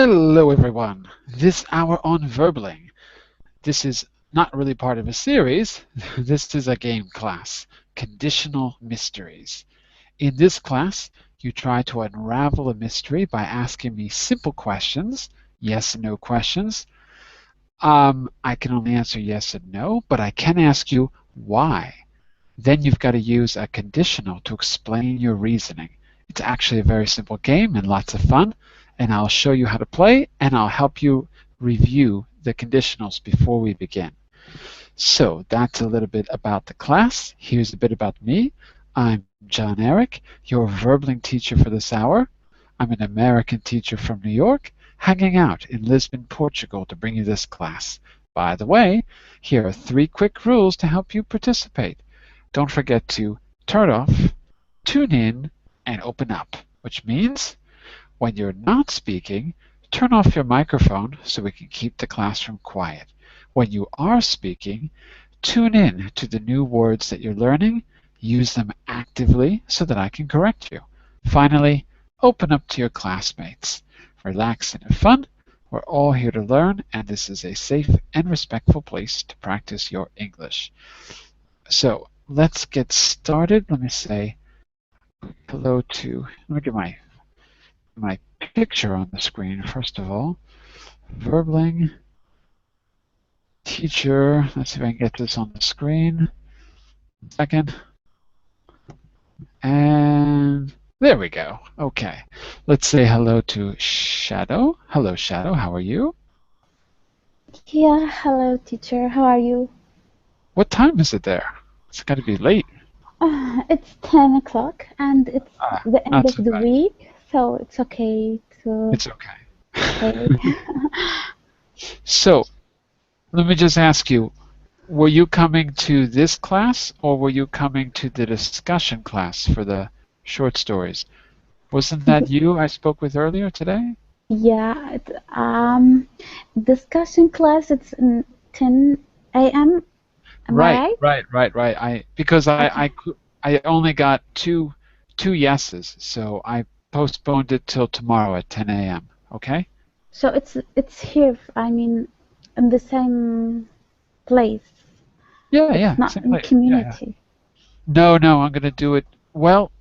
Hello everyone, this hour on Verbling. This is not really part of a series, this is a game class, Conditional Mysteries. In this class, you try to unravel a mystery by asking me simple questions, yes and no questions. I can only answer yes and no, but I can ask you why. Then you've got to use a conditional to explain your reasoning. It's actually a very simple game and lots of fun, and I'll show you how to play, and I'll help you review the conditionals before we begin. So that's a little bit about the class. Here's a bit about me. I'm Jon-Eric, your Verbling teacher for this hour. I'm an American teacher from New York, hanging out in Lisbon, Portugal to bring you this class. By the way, here are 3 quick rules to help you participate. Don't forget to turn off, tune in, and open up, which means when you're not speaking, turn off your microphone so we can keep the classroom quiet. When you are speaking, tune in to the new words that you're learning, use them actively so that I can correct you. Finally, open up to your classmates. Relax and have fun. We're all here to learn, and this is a safe and respectful place to practice your English. So let's get started. Let me say hello to, let me get my picture on the screen first of all. Verbling teacher. Let's see if I can get this on the screen. Second. And there we go. Okay. Let's say hello to Shadow. Hello, Shadow. How are you? Yeah, hello teacher, how are you? What time is it there? It's got to be late. It's 10 o'clock and it's the end of the bad. week, so it's okay to... It's okay. Okay. So, let me just ask you, were you coming to this class or were you coming to the discussion class for the short stories? Wasn't that you I spoke with earlier today? Yeah, discussion class, it's 10 a.m. Am I right? Right. Because I only got two yeses, so I postponed it till tomorrow at 10 a.m. Okay? So it's here, I mean, in the same place. Yeah, It's not same in place. Yeah. community. No, I'm going to do it, well,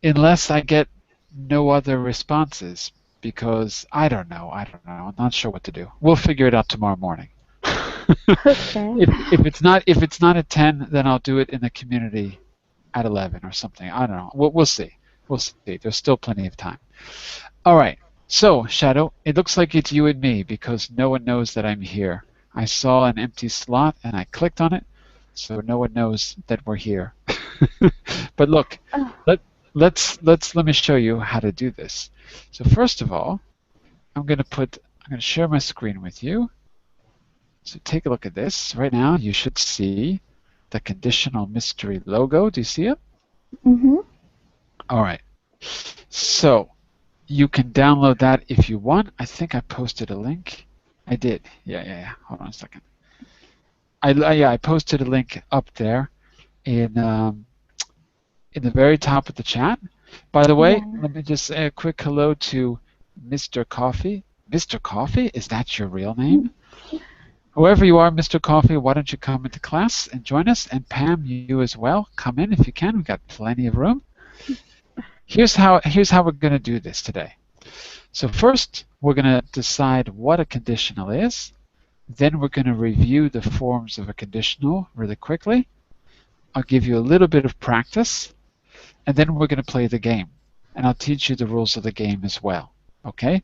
unless I get no other responses, because I don't know. I'm not sure what to do. We'll figure it out tomorrow morning. Okay. If it's not at 10, then I'll do it in the community at 11 or something. I don't know. We'll see. We'll see. There's still plenty of time. All right. So, Shadow, it looks like it's you and me because no one knows that I'm here. I saw an empty slot and I clicked on it, so no one knows that we're here. But look, let me show you how to do this. So first of all, I'm going to share my screen with you. So take a look at this. Right now, you should see the Conditional Mystery logo. Do you see it? Mm-hmm. All right. So you can download that if you want. I think I posted a link. I did. Yeah. Hold on a second. I posted a link up there in the very top of the chat. By the way, let me just say a quick hello to Mr. Coffee. Mr. Coffee, is that your real name? Whoever you are, Mr. Coffee, why don't you come into class and join us? And Pam, you as well. Come in if you can. We've got plenty of room. Here's how we're going to do this today. So first, we're going to decide what a conditional is. Then we're going to review the forms of a conditional really quickly. I'll give you a little bit of practice. And then we're going to play the game. And I'll teach you the rules of the game as well. Okay?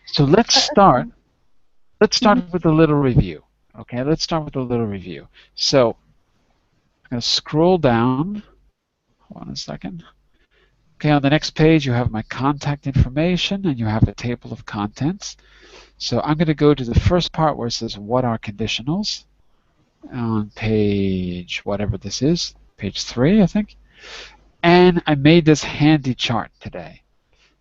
So let's start with a little review. Okay, let's start with a little review. So I'm going to scroll down. Hold on a second. Okay, on the next page you have my contact information and you have a table of contents. So I'm going to go to the first part where it says what are conditionals on page whatever this is, page 3 I think. And I made this handy chart today.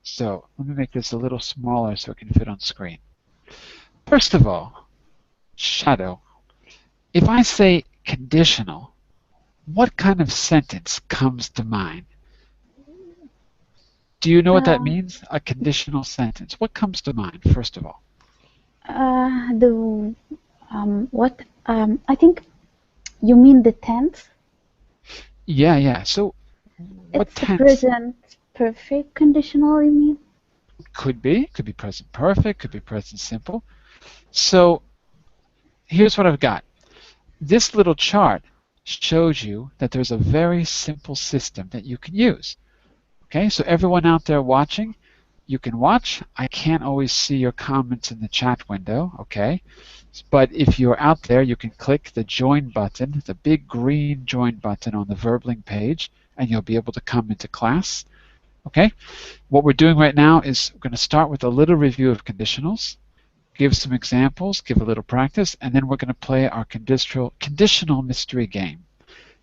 So let me make this a little smaller so it can fit on screen. First of all, Shadow, if I say conditional, what kind of sentence comes to mind? Do you know what that Uh, means? A conditional sentence. What comes to mind, first of all? the what? I think you mean the tense. Yeah, yeah. So what It's a tense? present perfect conditional, you mean? Could be present perfect, could be present simple. So here's what I've got. This little chart shows you that there's a very simple system that you can use. Okay, so everyone out there watching, you can watch. I can't always see your comments in the chat window, okay? But if you're out there, you can click the join button, the big green join button on the Verbling page, and you'll be able to come into class, okay? What we're doing right now is we're going to start with a little review of conditionals, give some examples, give a little practice, and then we're going to play our conditional mystery game.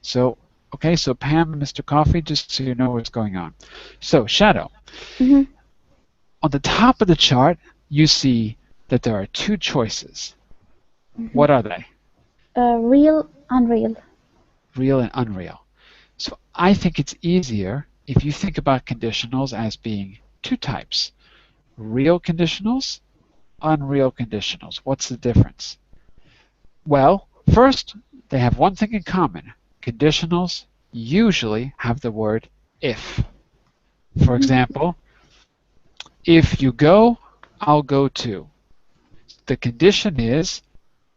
So, okay, so Pam and Mr. Coffee, just so you know what's going on. So, Shadow, Mm-hmm. on the top of the chart, you see that there are two choices. Mm-hmm. What are they? Real, unreal. Real and unreal. So I think it's easier if you think about conditionals as being two types. Real conditionals, unreal conditionals. What's the difference? Well, first, they have one thing in common. Conditionals usually have the word if. For Mm-hmm. example, if you go, I'll go too. The condition is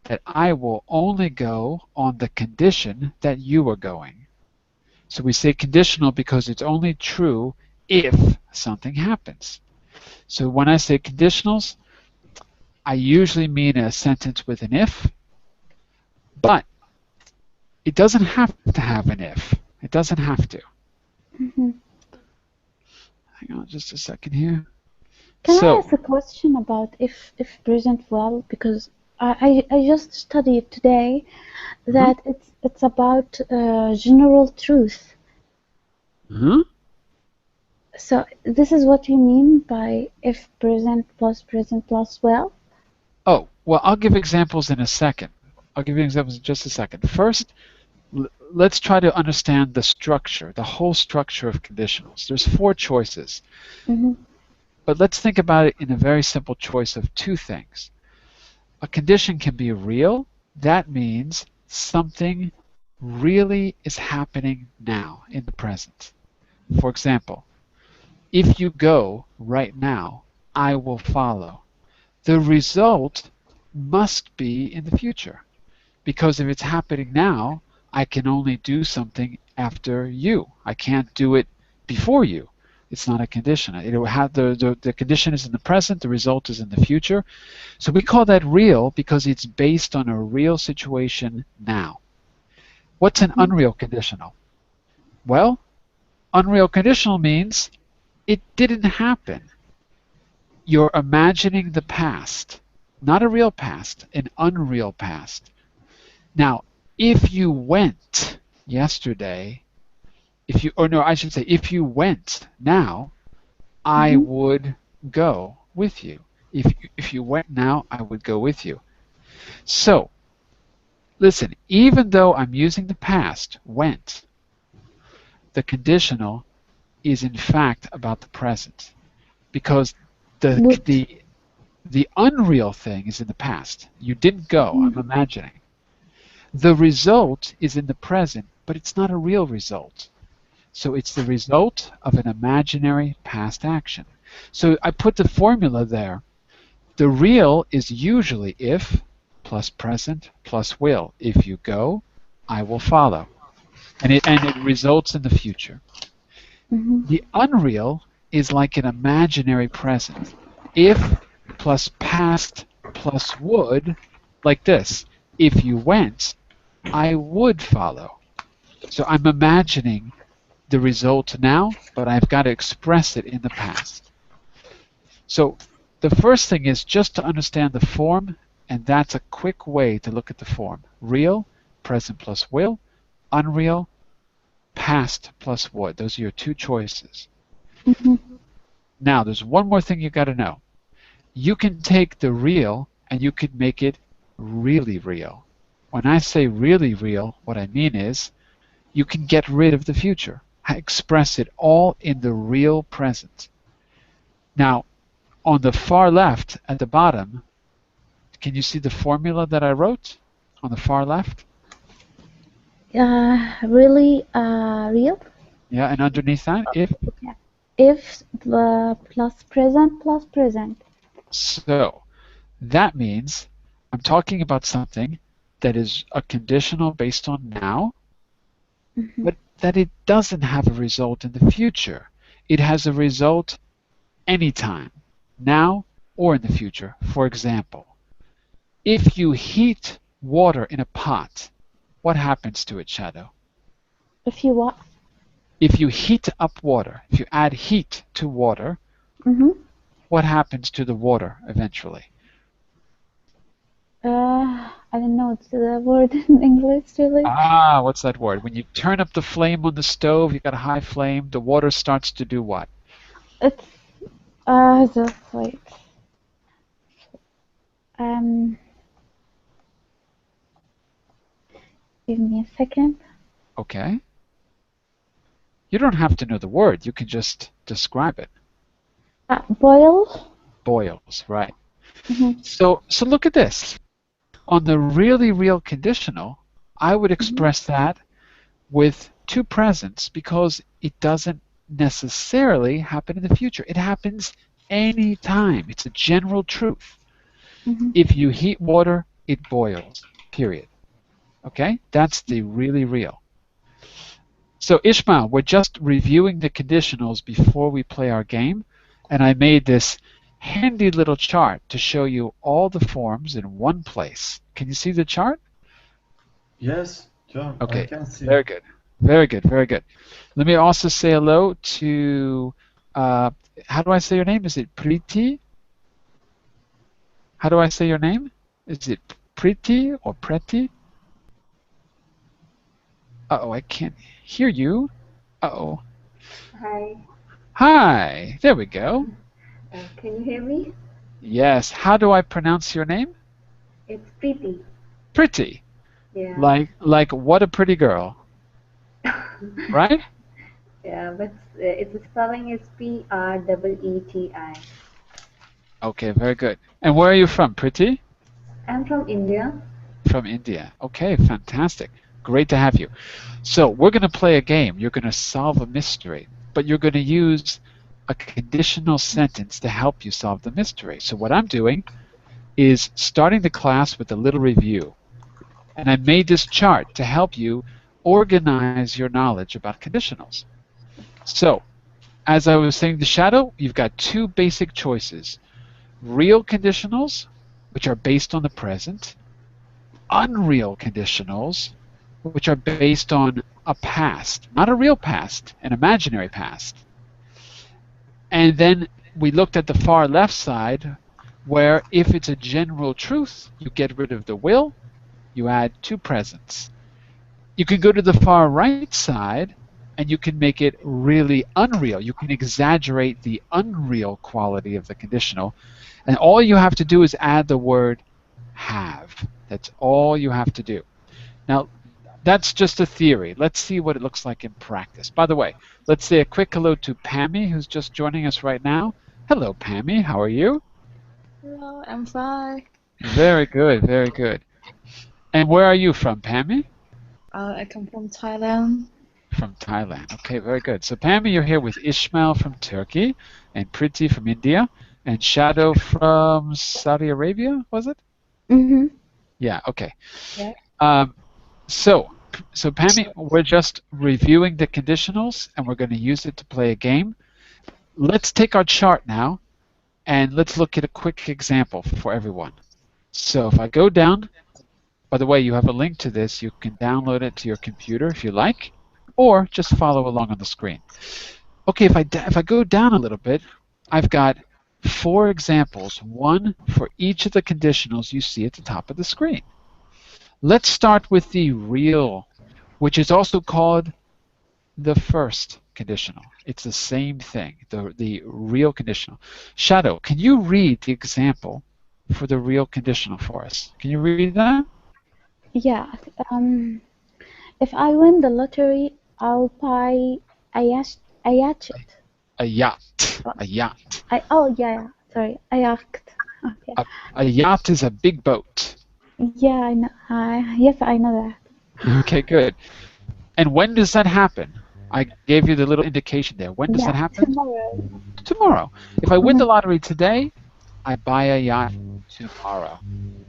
that I will only go on the condition that you are going. So we say conditional because it's only true if something happens. So when I say conditionals, I usually mean a sentence with an if, but it doesn't have to have an if. It doesn't have to. Mm-hmm. Hang on just a second here. Can I So, ask a question about if present well? Because I just studied today uh-huh, that it's about general truth. uh-huh. So this is what you mean by if present plus well? Oh, well, I'll give examples in a second. I'll give you examples in just a second. First, let's try to understand the structure, the whole structure of conditionals. There's four choices, Mm-hmm. but let's think about it in a very simple choice of two things. A condition can be real. That means something really is happening now in the present. For example, if you go right now, I will follow. The result must be in the future. Because if it's happening now, I can only do something after you. I can't do it before you. It's not a condition. It will have the condition is in the present, the result is in the future. So we call that real because it's based on a real situation now. What's an Mm-hmm. unreal conditional? Well, unreal conditional means it didn't happen. You're imagining the past, not a real past, an unreal past. Now, if you went yesterday, if you, or no, I should say, if you went now, I Mm-hmm. would go with you. If you went now, I would go with you. So, listen, even though I'm using the past, went, the conditional is in fact about the present because the Would. the the unreal thing is in the past. You didn't go, Mm-hmm. I'm imagining. The result is in the present, but it's not a real result. So it's the result of an imaginary past action. So I put the formula there. The real is usually if plus present plus will. If you go, I will follow. And it results in the future. Mm-hmm. The unreal is like an imaginary present. If plus past plus would, like this. If you went, I would follow. So I'm imagining the result now, but I've got to express it in the past. So the first thing is just to understand the form, and that's a quick way to look at the form. Real, present plus will, unreal, past plus would. Those are your two choices. Mm-hmm. Now, there's one more thing you got to know. You can take the real and you could make it really real. When I say really real, what I mean is you can get rid of the future. Express it all in the real present. Now, on the far left at the bottom, can you see the formula that I wrote on the far left? Really, real? Yeah, and underneath that, if. Okay. If the plus present plus present. So that means I'm talking about something that is a conditional based on now, Mm-hmm. but that it doesn't have a result in the future. It has a result anytime, now or in the future. For example, if you heat water in a pot, what happens to it, Shadow? If you what? If you heat up water, if you add heat to water, Mm-hmm. what happens to the water eventually? I don't know. It's the word in English, really. Ah, what's that word? When you turn up the flame on the stove, you got a high flame, the water starts to do what? It's just wait. Um, Give me a second. Okay. You don't have to know the word, you can just describe it. Boil. Boils, right. Mm-hmm. So look at this. On the really real conditional, I would Mm-hmm. express that with two presents because it doesn't necessarily happen in the future. It happens anytime. It's a general truth. Mm-hmm. If you heat water, it boils, period. Okay? That's the really real. So Ishmael, we're just reviewing the conditionals before we play our game, and I made this handy little chart to show you all the forms in one place. Can you see the chart? Yes, John, I Okay, can see. very good. Very good, very good. Let me also say hello to, uh, how do I say your name? Is it Priti? How do I say your name? Is it Priti or Preti? Uh-oh, I can't hear you. Uh-oh. Hi, Hi, there we go. can you hear me? Yes, how do I pronounce your name? It's Preeti. Pretty. Yeah. Like what a pretty girl, right? Yeah, but its spelling is Preeti. Okay, very good. And where are you from, Pretty? I'm from India. From India. Okay, fantastic. Great to have you. So we're going to play a game. You're going to solve a mystery, but you're going to use a conditional sentence to help you solve the mystery. So what I'm doing is starting the class with a little review. And I made this chart to help you organize your knowledge about conditionals. So, as I was saying, the shadow, you've got two basic choices. Real conditionals, which are based on the present, unreal conditionals, which are based on a past, not a real past, an imaginary past. And then we looked at the far left side, where if it's a general truth, you get rid of the will, you add two presents. You can go to the far right side and you can make it really unreal. You can exaggerate the unreal quality of the conditional. And all you have to do is add the word have. That's all you have to do. Now, that's just a theory. Let's see what it looks like in practice. By the way, let's say a quick hello to Pammy, who's just joining us right now. Hello, Pammy. How are you? Hello, I'm fine. Very good, very good. And where are you from, Pammy? I come from Thailand. From Thailand. Okay, very good. So, Pammy, you're here with Ishmael from Turkey, and Priti from India, and Shadow from Saudi Arabia, was it? Mm-hmm. Yeah, okay. Yeah. Um, so, so Pammy, we're just reviewing the conditionals, and we're going to use it to play a game. Let's take our chart now, and let's look at a quick example for everyone. So if I go down, by the way, you have a link to this. You can download it to your computer if you like, or just follow along on the screen. Okay, if I go down a little bit, I've got four examples, one for each of the conditionals you see at the top of the screen. Let's start with the real, which is also called the first conditional. It's the same thing, the real conditional. Shadow, can you read the example for the real conditional for us? Can you read that? Yeah. Um, if I win the lottery, I'll buy a yacht. A yacht. A yacht. A yacht. Oh yeah, sorry. I asked. Okay. A yacht is a big boat. Yeah, I know. Yes, I know that. Okay, good. And when does that happen? I gave you the little indication there. When does Yeah, that happen? tomorrow. Tomorrow. If I win the lottery today, I buy a yacht tomorrow.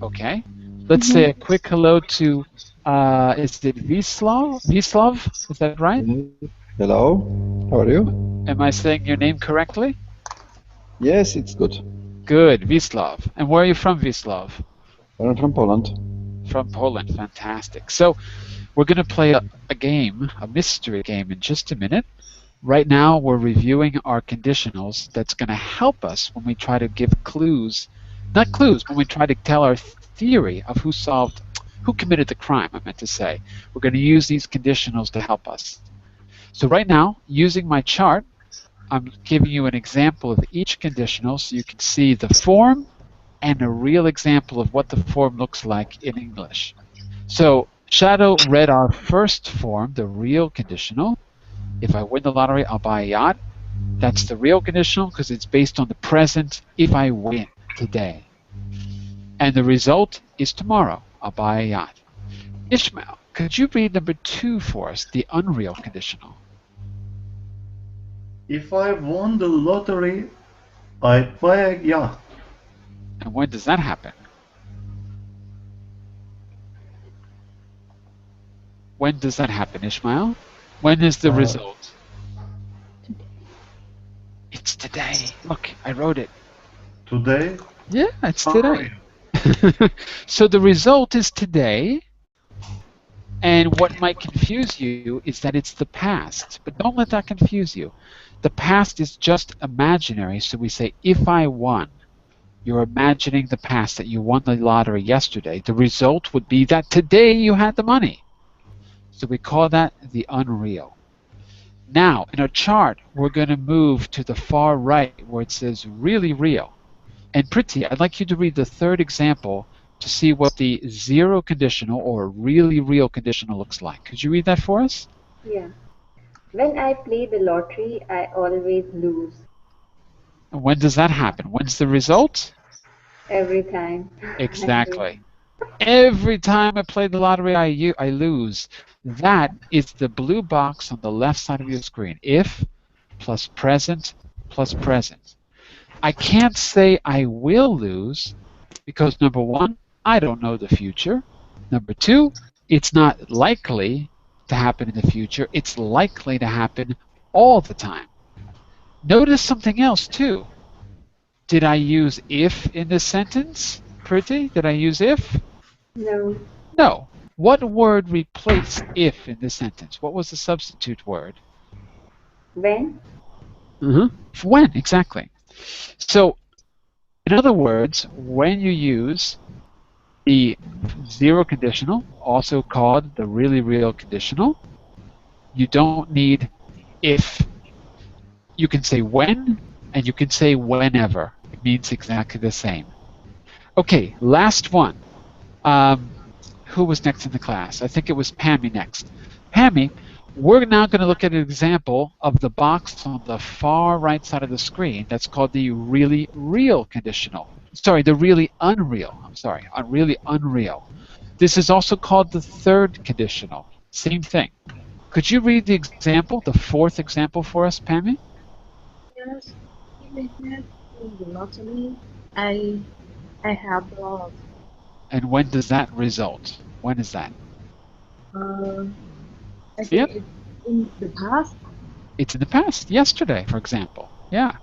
Okay? Let's say a quick hello to, is it Vislav? Vislav? Is that right? Hello, how are you? Am I saying your name correctly? Yes, it's good. Good, Vislav. And where are you from, Vislav? I'm from Poland. From Poland. Fantastic. So we're going to play a game, a mystery game, in just a minute. Right now, we're reviewing our conditionals that's going to help us when we try to give clues, not clues, when we try to tell our theory of who committed the crime, I meant to say. We're going to use these conditionals to help us. So right now, using my chart, I'm giving you an example of each conditional so you can see the form and a real example of what the form looks like in English. So Shadow read our first form, the real conditional. If I win the lottery, I'll buy a yacht. That's the real conditional because it's based on the present if I win today. And the result is tomorrow. I'll buy a yacht. Ishmael, could you read number 2 for us, the unreal conditional? If I won the lottery, I'd buy a yacht. And when does that happen? When does that happen, Ishmael? When is the result? It's today. Look, I wrote it. Today? Yeah, it's today. So the result is today. And what might confuse you is that it's the past. But don't let that confuse you. The past is just imaginary. So we say, if I won. You're imagining the past, that you won the lottery yesterday. The result would be that today you had the money. So we call that the unreal. Now, in our chart, we're going to move to the far right where it says really real. And Priti, I'd like you to read the third example to see what the zero conditional or really real conditional looks like. Could you read that for us? Yeah. When I play the lottery, I always lose. And when does that happen? When's the result? Every time. Exactly. Every time I play the lottery, I lose. That is the blue box on the left side of your screen. If plus present plus present. I can't say I will lose because, number one, I don't know the future. Number two, it's not likely to happen in the future. It's likely to happen all the time. Notice something else, too. Did I use if in this sentence, Priti? Did I use if? No. No. What word replaced if in this sentence? What was the substitute word? When? When, exactly. So, in other words, when you use the zero conditional, also called the really real conditional, you don't need if. You can say when, and you can say whenever. It means exactly the same. Okay, last one. Who was next in the class? I think it was Pammy next. Pammy, we're now going to look at an example of the box on the far right side of the screen that's called the really real conditional. Sorry, the really unreal. I'm sorry, really unreal. This is also called the third conditional. Same thing. Could you read the example, the fourth example for us, Pammy? Yes, if I have the lottery, I have lost. And when does that result? When is that? I See think it? it's in the past. It's in the past, yesterday, for example. Yeah.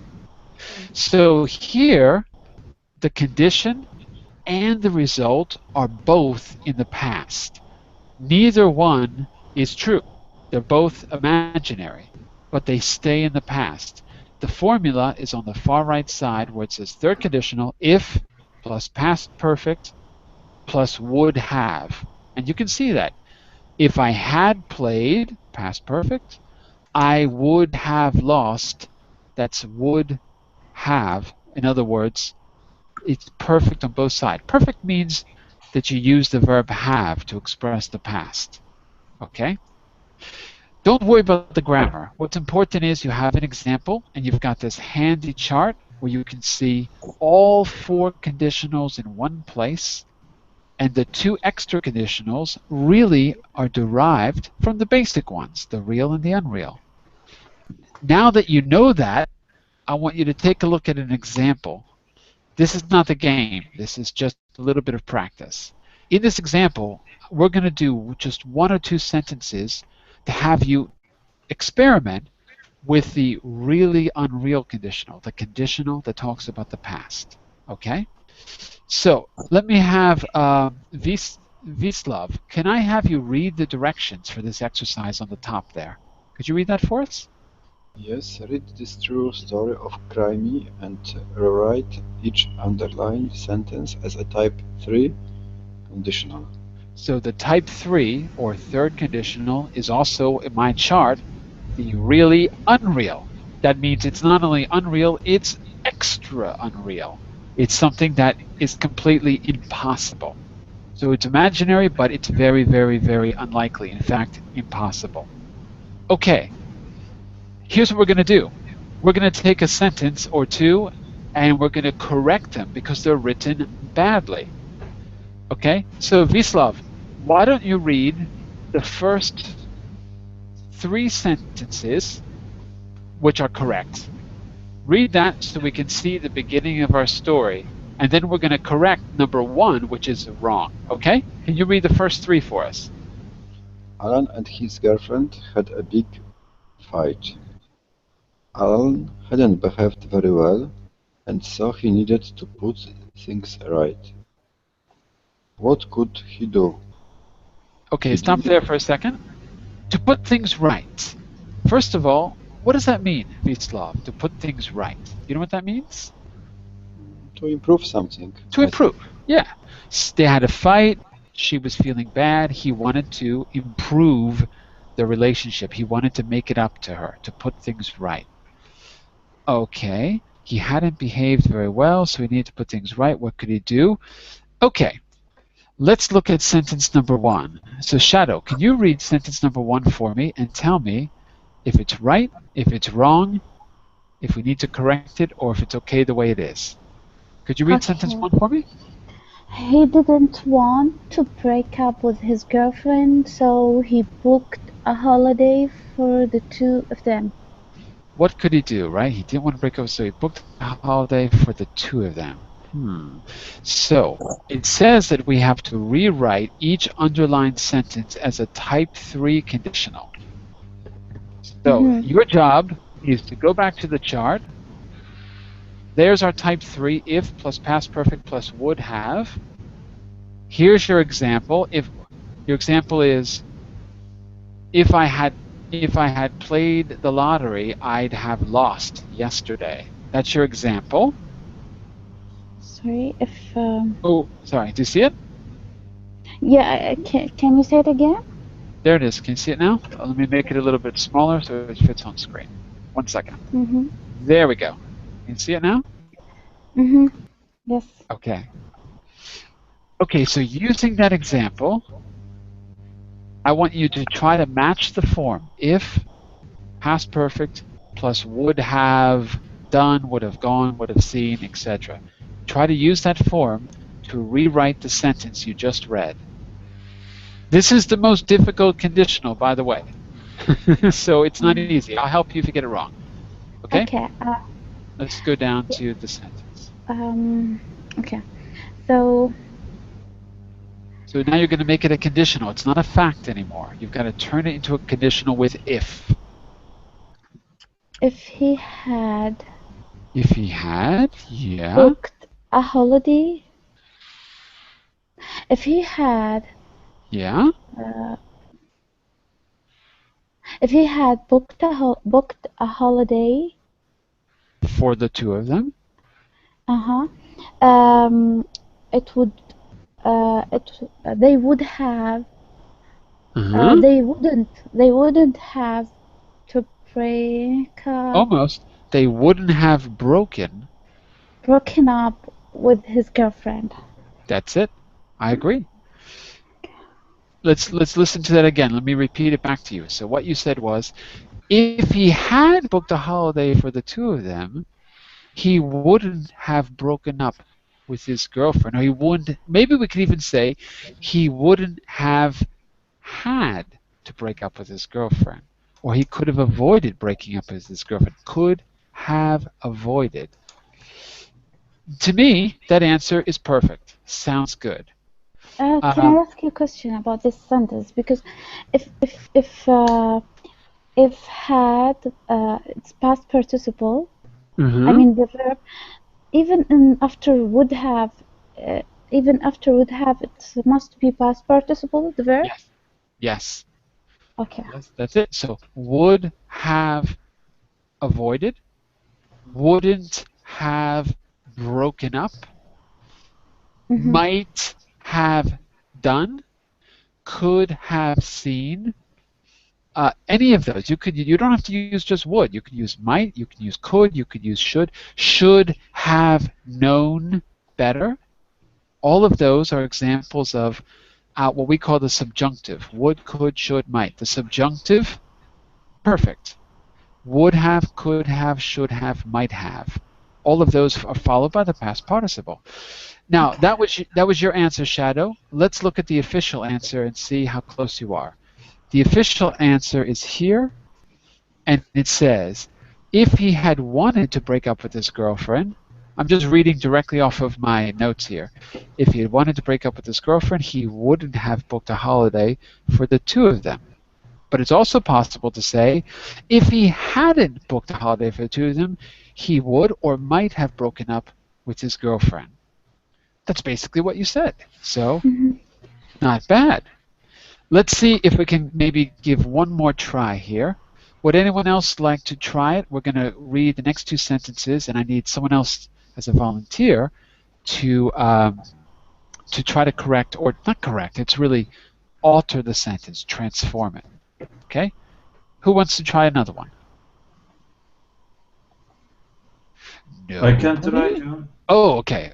So here, the condition and the result are both in the past. Neither one is true. They're both imaginary, but they stay in the past. The formula is on the far right side where it says third conditional, if plus past perfect plus would have. And you can see that. If I had played, past perfect, I would have lost. That's would have. In other words, it's perfect on both sides. Perfect means that you use the verb have to express the past. Okay? Don't worry about the grammar. What's important is you have an example and you've got this handy chart where you can see all 4 conditionals in one place, and the 2 extra conditionals really are derived from the basic ones, the real and the unreal. Now that you know that, I want you to take a look at an example. This is not the game. This is just a little bit of practice. In this example, we're going to do just 1 or 2 sentences to have you experiment with the really unreal conditional, the conditional that talks about the past. Okay? So let me have Vislav. Can I have you read the directions for this exercise on the top there? Could you read that for us? Yes, read this true story of crime and rewrite each underlined sentence as a type 3 conditional. So the type 3 or third conditional is also in my chart the really unreal. That means it's not only unreal, it's extra unreal. It's something that is completely impossible. So it's imaginary, but it's very, very, very unlikely. In fact, impossible. Okay, here's what we're going to do. We're going to take a sentence or 2 and we're going to correct them because they're written badly. Okay, so Vislav, why don't you read the first 3 sentences which are correct. Read that so we can see the beginning of our story, and then we're going to correct number 1, which is wrong. Okay? Can you read the first 3 for us? Alan and his girlfriend had a big fight. Alan hadn't behaved very well, and so he needed to put things right. What could he do? Okay, stop there for a second. To put things right. First of all, what does that mean, Vislav, to put things right? You know what that means? To improve something. To improve, yeah. They had a fight, she was feeling bad, he wanted to improve the relationship. He wanted to make it up to her, to put things right. Okay, he hadn't behaved very well, so he needed to put things right. What could he do? Okay, let's look at sentence number 1. So Shadow, can you read sentence number 1 for me and tell me if it's right, if it's wrong, if we need to correct it, or if it's okay the way it is? Could you read sentence 1 for me? He didn't want to break up with his girlfriend, so he booked a holiday for the 2 of them. What could he do, right? He didn't want to break up, so he booked a holiday for the 2 of them. So it says that we have to rewrite each underlined sentence as a type 3 conditional. So your job is to go back to the chart. There's our type 3, if plus past perfect plus would have. Here's your example. If your example is, if I had played the lottery, I'd have lost yesterday. That's your example. Sorry, if... Oh, sorry. Do you see it? Yeah, can you say it again? There it is. Can you see it now? Let me make it a little bit smaller so it fits on screen. 1 second. There we go. Can you see it now? Yes. Okay. Okay, so using that example, I want you to try to match the form. If, past perfect, plus would have done, would have gone, would have seen, etc. Try to use that form to rewrite the sentence you just read. This is the most difficult conditional, by the way. So it's not easy. I'll help you if you get it wrong. Okay? Okay. Let's go down to the sentence. Okay. So now you're going to make it a conditional. It's not a fact anymore. You've got to turn it into a conditional with if. if he had If he had, yeah. booked a holiday, if he had Yeah. if he had booked a holiday, For the 2 of them. it would they would have they wouldn't have to break up, Almost. They wouldn't have broken. broken up with his girlfriend. That's it. I agree. let's listen to that again. Let me repeat it back to you. So what you said was, if he had booked a holiday for the two of them, he wouldn't have broken up with his girlfriend, or he wouldn't. Maybe we could even say he wouldn't have had to break up with his girlfriend, or he could have avoided breaking up with his girlfriend. Could have avoided. To me, that answer is perfect. Sounds good. Can I ask you a question about this sentence? Because if had it's past participle. I mean the verb uh, even after would have it must be past participle, the verb. Yes. Yes. Okay. Yes, that's it. So would have avoided, wouldn't have broken up, might have done, could have seen. Any of those. You don't have to use just would. You can use might, you can use could, you could use should have known better. All of those are examples of what we call the subjunctive. Would, could, should, might. The subjunctive, perfect. Would have, could have, should have, might have. All of those are followed by the past participle. Now, that was your answer, Shadow. Let's look at the official answer and see how close you are. The official answer is here, and it says, if he had wanted to break up with his girlfriend, I'm just reading directly off of my notes here. If he had wanted to break up with his girlfriend, he wouldn't have booked a holiday for the two of them. But it's also possible to say, if he hadn't booked a holiday for the two of them, he would or might have broken up with his girlfriend. That's basically what you said. So, not bad. Let's see if we can maybe give one more try here. Would anyone else like to try it? We're going to read the next two sentences, and I need someone else as a volunteer to try to correct, or not correct, it's really alter the sentence, transform it. Okay? Who wants to try another one? No. I can try, John. Oh, okay.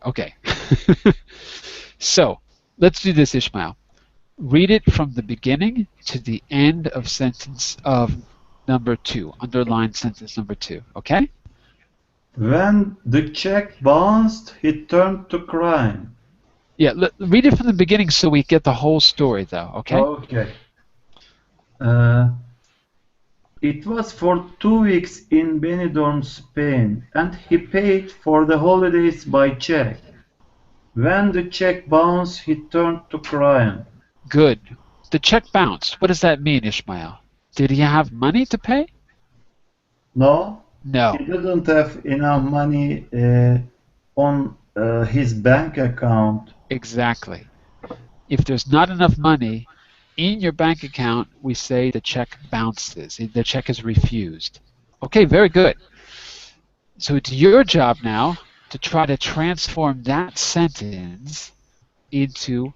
So, let's do this, Ishmael. Read it from the beginning to the end of sentence of number 2. Underline sentence number 2. Okay? When the check bounced, he turned to crime. Yeah, read it from the beginning so we get the whole story, though. Okay? Okay. It was for 2 weeks in Benidorm, Spain, and he paid for the holidays by check. When the check bounced, he turned to crime. Good. The check bounced. What does that mean, Ishmael? Did he have money to pay? No, No. he didn't have enough money on his bank account. Exactly. If there's not enough money in your bank account, we say the check bounces. The check is refused. Okay, very good. So it's your job now to try to transform that sentence into,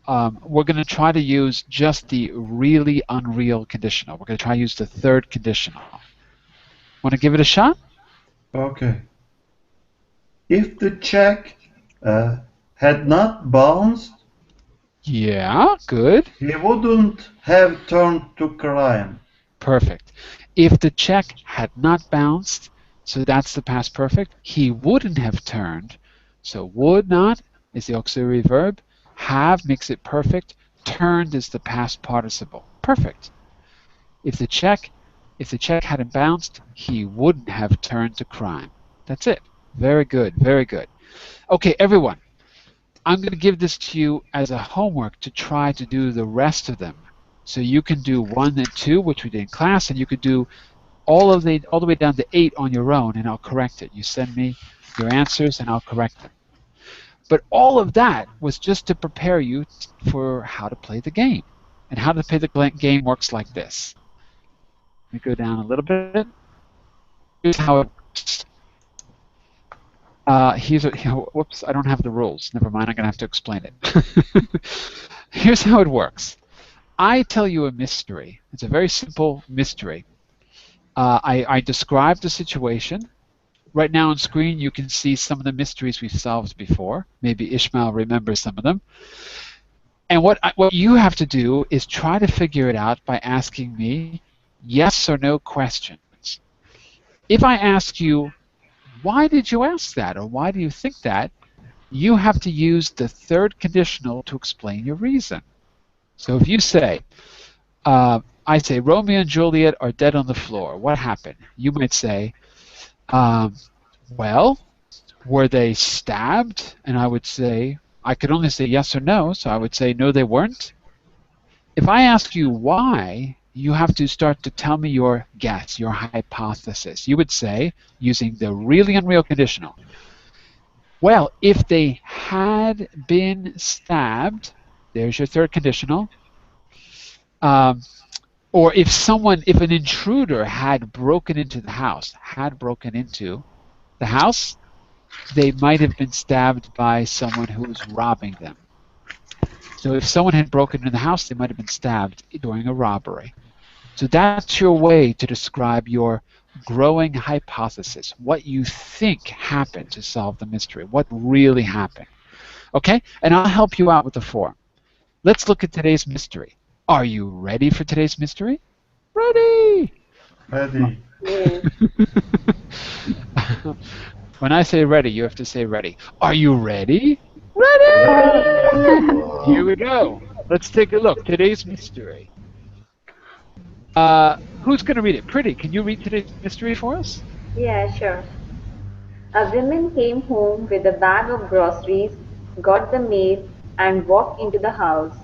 we're going to try to use just the really unreal conditional. We're going to try to use the third conditional. Want to give it a shot? Okay. If the check had not bounced, Yeah, good. he wouldn't have turned to crime. Perfect. If the check had not bounced, so that's the past perfect, he wouldn't have turned. So would not is the auxiliary verb. Have makes it perfect. Turned is the past participle. Perfect. If the check hadn't bounced, he wouldn't have turned to crime. That's it. Very good, very good. Okay, everyone. I'm going to give this to you as a homework to try to do the rest of them. So you can do 1 and 2, which we did in class, and you could do all the way down to 8 on your own, and I'll correct it. You send me your answers, and I'll correct them. But all of that was just to prepare you for how to play the game. And how to play the game works like this. Let me go down a little bit. Here's how it works. Whoops, I don't have the rules. Never mind, I'm going to have to explain it. Here's how it works. I tell you a mystery. It's a very simple mystery. I describe the situation. Right now on screen you can see some of the mysteries we've solved before. Maybe Ishmael remembers some of them. And what you have to do is try to figure it out by asking me yes or no questions. If I ask you, why did you ask that, or why do you think that, you have to use the third conditional to explain your reason. So if you say, I say, Romeo and Juliet are dead on the floor, what happened? You might say, well, were they stabbed? And I would say, I could only say yes or no, so I would say, no, they weren't. If I ask you why, you have to start to tell me your guess, your hypothesis. You would say, using the really unreal conditional, well, if they had been stabbed, there's your third conditional. Or if an intruder had broken into the house, they might have been stabbed by someone who was robbing them. So if someone had broken into the house, they might have been stabbed during a robbery. So that's your way to describe your growing hypothesis, what you think happened to solve the mystery, what really happened. Okay? And I'll help you out with the form. Let's look at today's mystery. Are you ready for today's mystery? Ready! Ready. Yes. When I say ready, you have to say ready. Are you ready? Ready! Here we go. Let's take a look. Today's mystery. Who's going to read it? Pretty, can you read today's mystery for us? Yeah, sure. A woman came home with a bag of groceries, got the mail, and walked into the house.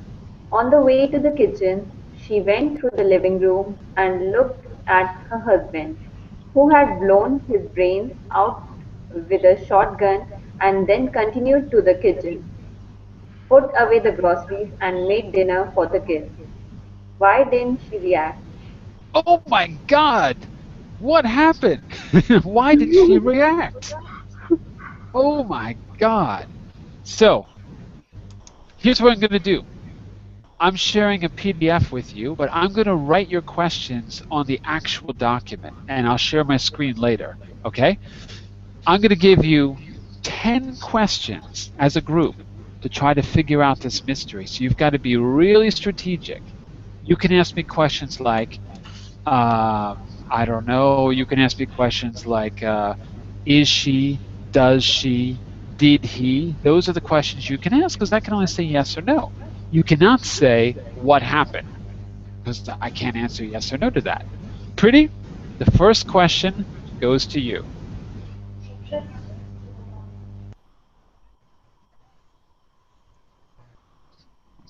On the way to the kitchen, she went through the living room and looked at her husband, who had blown his brains out with a shotgun and then continued to the kitchen, put away the groceries, and made dinner for the kids. Why didn't she react? Oh my God! What happened? Why did she react? Oh my God! So, here's what I'm going to do. I'm sharing a PDF with you, but I'm going to write your questions on the actual document, and I'll share my screen later, okay? I'm going to give you 10 questions as a group to try to figure out this mystery. So you've got to be really strategic. You can ask me questions like, I don't know, you can ask me questions like, is she, does she, did he? Those are the questions you can ask because I can only say yes or no. You cannot say what happened because I can't answer yes or no to that. Pretty? The first question goes to you.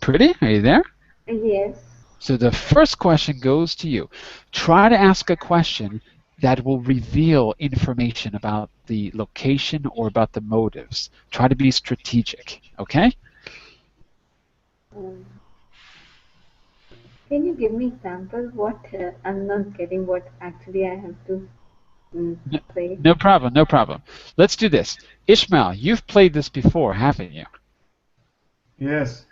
Pretty? Are you there? Yes. So the first question goes to you. Try to ask a question that will reveal information about the location or about the motives. Try to be strategic, okay? Um, can you give me example? What I'm not getting what actually I have to say. No problem, no problem. Let's do this. Ishmael, you've played this before, haven't you? Yes.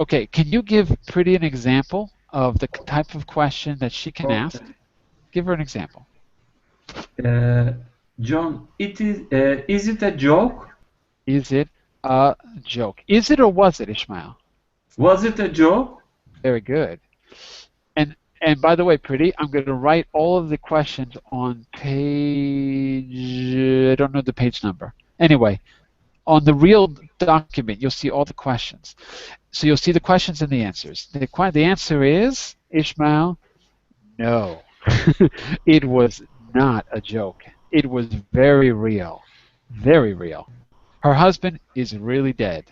Okay, can you give Pretty an example of the type of question that she can ask? Okay. Give her an example. John, is it a joke? Is it a joke? Is it or was it, Ishmael? Was it a joke? Very good. And by the way, Pretty, I'm going to write all of the questions on page, I don't know the page number. Anyway, on the real document, you'll see all the questions. So you'll see the questions and the answers. The answer is, Ishmael, no. It was not a joke. It was very real. Very real. Her husband is really dead.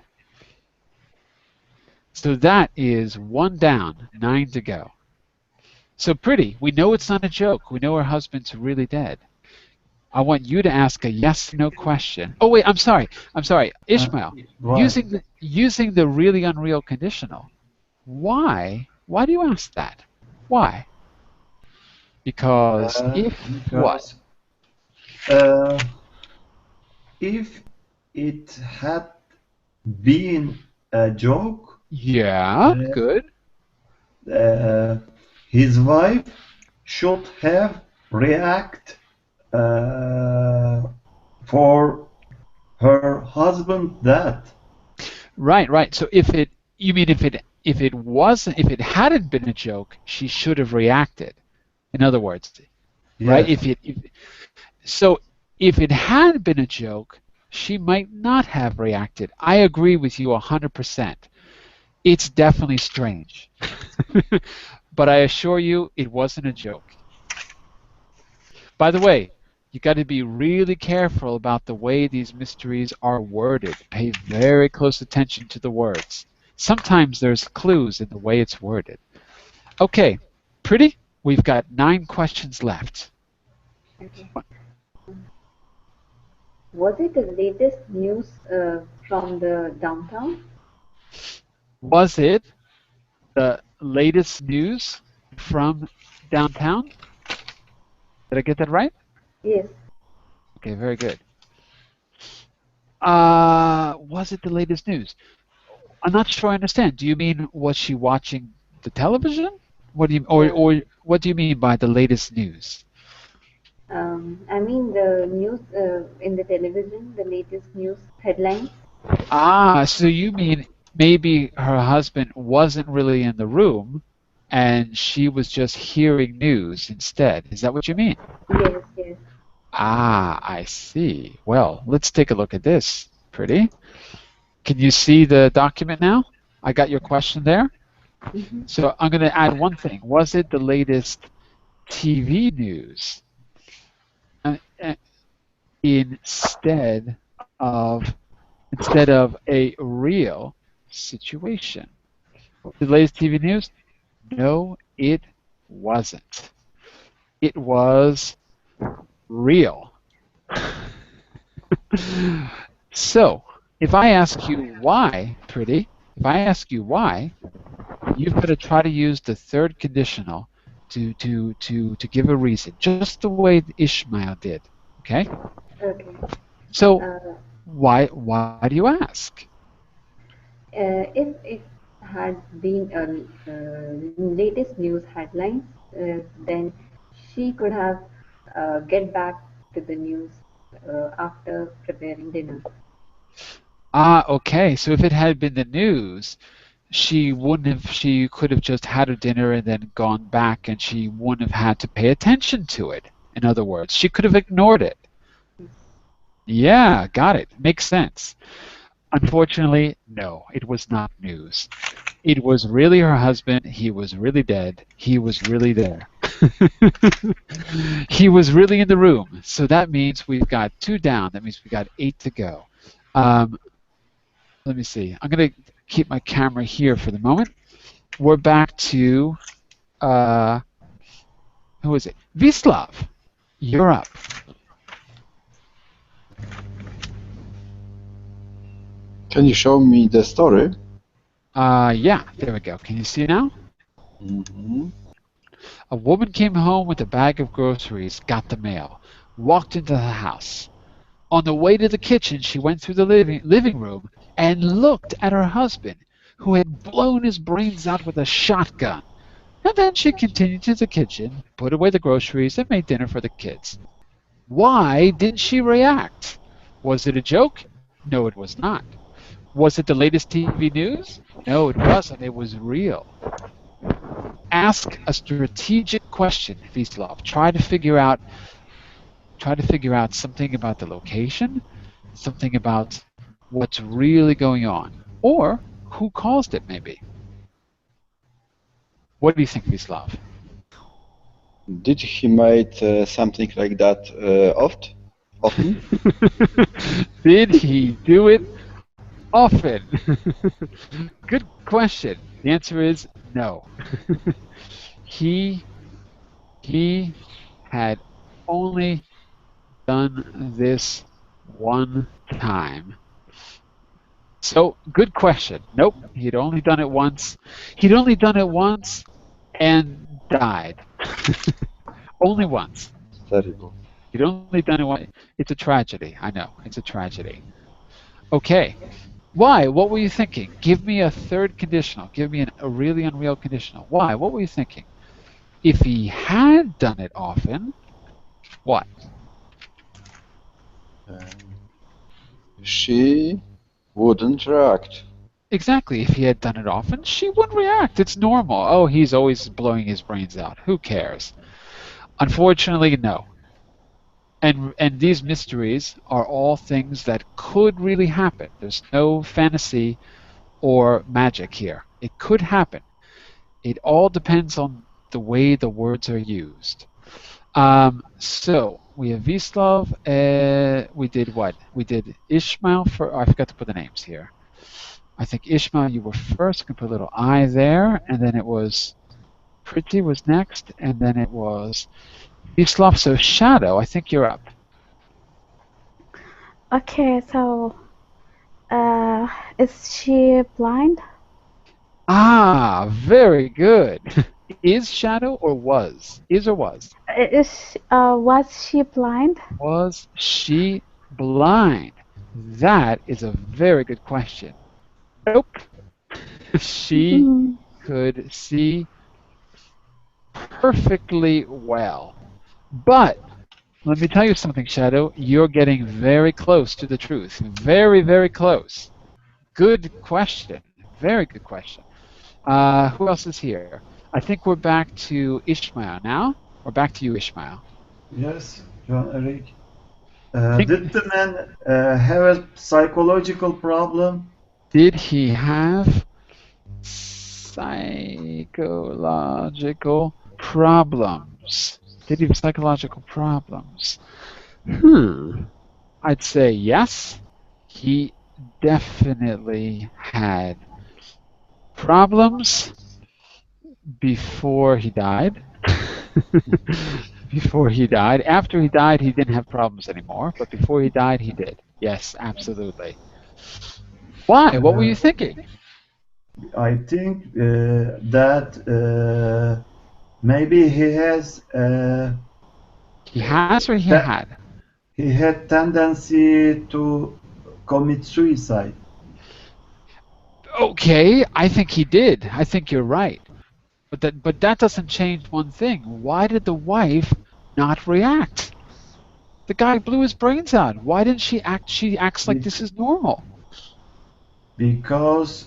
So that is 1 down, 9 to go. So Pretty, we know it's not a joke. We know her husband's really dead. I want you to ask a yes or no question. Oh wait, I'm sorry. Ishmael, Why? using the really unreal conditional. Why? Why do you ask that? Why? Because if what? Because uh, if it had been a joke, Yeah, good. uh, his wife should have react for her husband death. Right. So if You mean if it hadn't been a joke, she should have reacted. In other words, right? Yes. So if it had been a joke, she might not have reacted. I agree with you 100%. It's definitely strange. But I assure you, it wasn't a joke. By the way, you got to be really careful about the way these mysteries are worded. Pay very close attention to the words. Sometimes there's clues in the way it's worded. Okay, pretty? We've got 9 questions left. Okay. Was it the latest news from the downtown? Was it the latest news from downtown? Did I get that right? Yes. Okay, very good. Was it the latest news? I'm not sure I understand. Do you mean was she watching the television? What do you Uh, or what do you mean by the latest news? I mean the news in the television, the latest news headlines. So you mean maybe her husband wasn't really in the room and she was just hearing news instead. Is that what you mean? Yes, yes. I see. Well, let's take a look at this. Pretty. Can you see the document now? I got your question there. Mm-hmm. So I'm going to add one thing. Was it the latest TV news instead of a real situation? The latest TV news? No, it wasn't. It was real. So, if I ask you why, pretty, if I ask you why, you've got to try to use the third conditional to give a reason, just the way Ishmael did. Okay? Okay. So, Uh, why do you ask? if it had been latest news headlines, then she could have get back to the news after preparing dinner. Okay. So if it had been the news, she could have just had her dinner and then gone back and she wouldn't have had to pay attention to it. In other words, she could have ignored it. Yeah, got it. Makes sense. Unfortunately, no, it was not news. It was really her husband. He was really dead. He was really there. He was really in the room. So that means we've got 2 down. That means we've got 8 to go. Um, let me see. I'm going to keep my camera here for the moment. We're back to, who is it? Vislav, you're up. Can you show me the story? Yeah, there we go. Can you see now? Mm-hmm. A woman came home with a bag of groceries, got the mail, walked into the house. On the way to the kitchen, she went through the living room and looked at her husband, who had blown his brains out with a shotgun. And then she continued to the kitchen, put away the groceries, and made dinner for the kids. Why didn't she react? Was it a joke? No, it was not. Was it the latest TV news? No, it wasn't. It was real. Ask a strategic question, Vislov. Try to figure out something about the location, something about what's really going on, or who caused it, maybe. What do you think, Vislav? Did he made something like that often? Did he do it often? Good question. The answer is no. he he had only done this one time. So, good question. Nope, he'd only done it once. He'd only done it once and died. Only once. Terrible. He'd only done it once. It's a tragedy. I know. It's a tragedy. Okay. Why? What were you thinking? Give me a third conditional. Give me a really unreal conditional. Why? What were you thinking? If he had done it often, what? She wouldn't react. Exactly. If he had done it often, she wouldn't react. It's normal. Oh, he's always blowing his brains out. Who cares? Unfortunately, no. And these mysteries are all things that could really happen. There's no fantasy or magic here. It could happen. It all depends on the way the words are used. So we have Vislav. We did what? We did Ishmael for. Oh, I forgot to put the names here. I think Ishmael, you were first. You can put a little I there, and then it was Pretty was next, and then it was Vislav. So Shadow, I think you're up. Okay, so is she blind? Ah, very good. Is Shadow or was? Is or was? Was she blind? Was she blind? That is a very good question. Nope. She Hmm. could see perfectly well. But let me tell you something, Shadow. You're getting very close to the truth. Very, very close. Good question. Very good question. Who else is here? I think we're back to Ishmael now. We're back to you, Ishmael. Yes, Jon-Eric. Think, Did the man have a psychological problem? did he have psychological problems? Did he have psychological problems? I'd say yes. He definitely had problems before he died. Before he died. After he died, he didn't have problems anymore, but before he died, he did. Yes, absolutely. Why? What were Uh, you thinking? I think that maybe He has or he te- had? he had tendency to commit suicide Okay, I think he did. I think you're right. But that doesn't change one thing. Why did the wife not react? The guy blew his brains out. Why didn't she act? She acts like this bec- is normal. because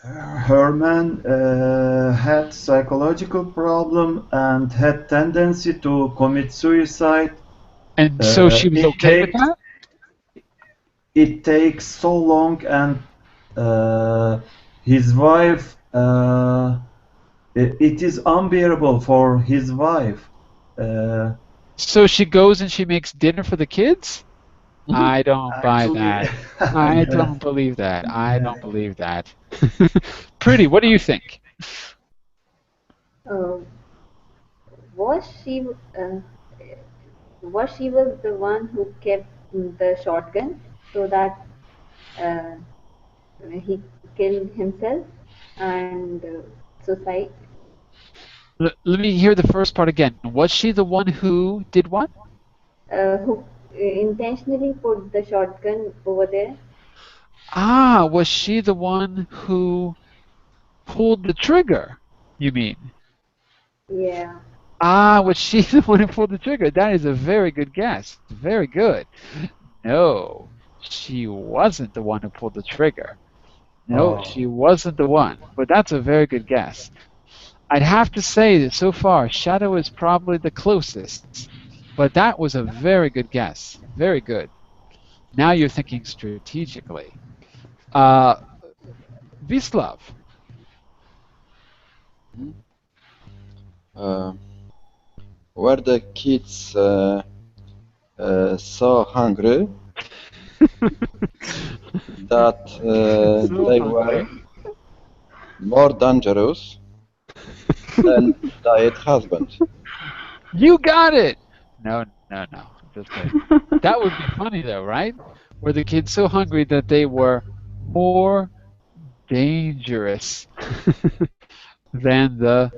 Herman had psychological problem and had tendency to commit suicide. And so she was It okay with takes that? it takes so long, and his wife it is unbearable for his wife. Uh, So she goes and she makes dinner for the kids? I don't buy Actually, that. I yeah, don't believe that. I yeah. don't believe that. Pretty, what do you think? Uh, was she was the one who kept the shotgun so that uh, he killed himself and suicide? Let me hear the first part again. Was she the one who did what? Who intentionally put the shotgun over there? Ah, was she the one who pulled the trigger? You mean? Yeah. Ah, was she the one who pulled the trigger? That is a very good guess. Very good. No, she wasn't the one who pulled the trigger. No, Oh, she wasn't the one. But that's a very good guess. I'd have to say that so far, Shadow is probably the closest. But that was a very good guess. Very good. Now you're thinking strategically. Uh, Vislav. Uh, were the kids so hungry that So they were hungry. more dangerous than diet husband? You got it. No, no, no. Just kidding. That would be funny though, right? Were the kids so hungry that they were more dangerous than the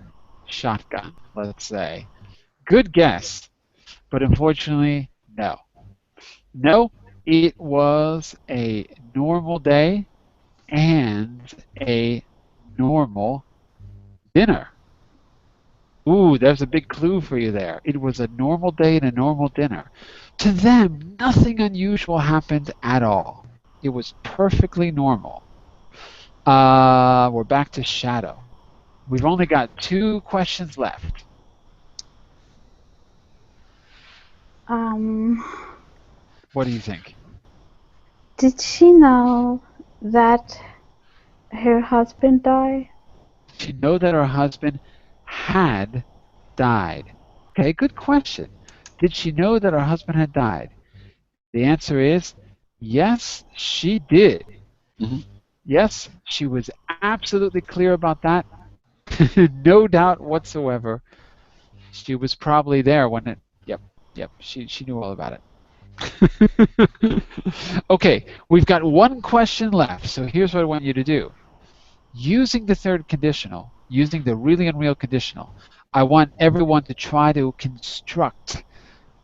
shotgun, let's say. Good guess, but unfortunately, no. No, it was a normal day and a normal dinner. Ooh, there's a big clue for you there. It was a normal day and a normal dinner. To them, nothing unusual happened at all. It was perfectly normal. We're back to Shadow. We've only got 2 questions left. Um, What do you think? did she know that her husband died? She know that her husband had died. Okay, good question. Did she know that her husband had died? The answer is yes, she did. Mhm. Yes, she was absolutely clear about that. No doubt whatsoever. She was probably there when it. Yep, yep. She knew all about it. Okay, we've got 1 question left. So here's what I want you to do. Using the third conditional, using the really unreal conditional, I want everyone to try to construct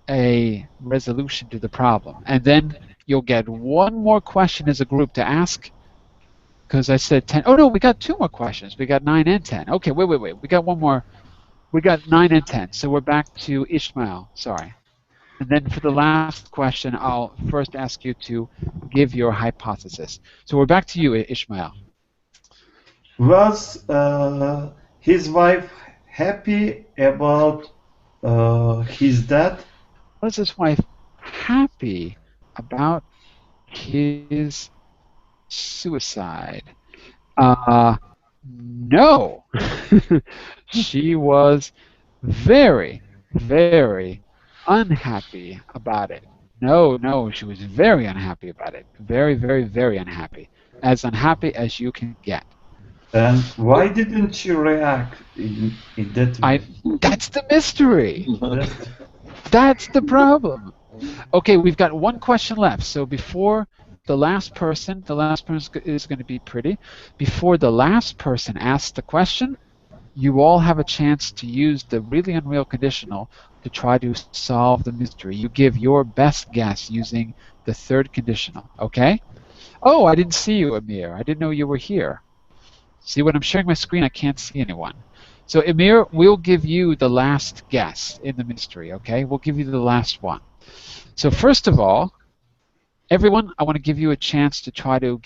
a resolution to the problem. And then you'll get 1 more question as a group to ask, because I said 10. Oh, no, we got 2 more questions. We got 9 and 10. Okay, wait. We got 1 more. We got 9 and 10. So we're back to Ishmael. Sorry. And then for the last question, I'll first ask you to give your hypothesis. So we're back to you, Ishmael. Was his wife happy about his death? Was his wife happy about his suicide? No. She was very, very unhappy about it. No, she was very unhappy about it. Very, very, very unhappy. As unhappy as you can get. And why didn't she react in that way? That's the mystery. That's- That's the problem. Okay, we've got 1 question left. So before the last person is going to be pretty. Before the last person asks the question, you all have a chance to use the really unreal conditional to try to solve the mystery. You give your best guess using the third conditional, okay? Oh, I didn't see you, Amir. I didn't know you were here. See, when I'm sharing my screen, I can't see anyone. So, Amir, we'll give you the last guess in the mystery, okay? We'll give you the last one. So, first of all, everyone, I want to give you a chance to try to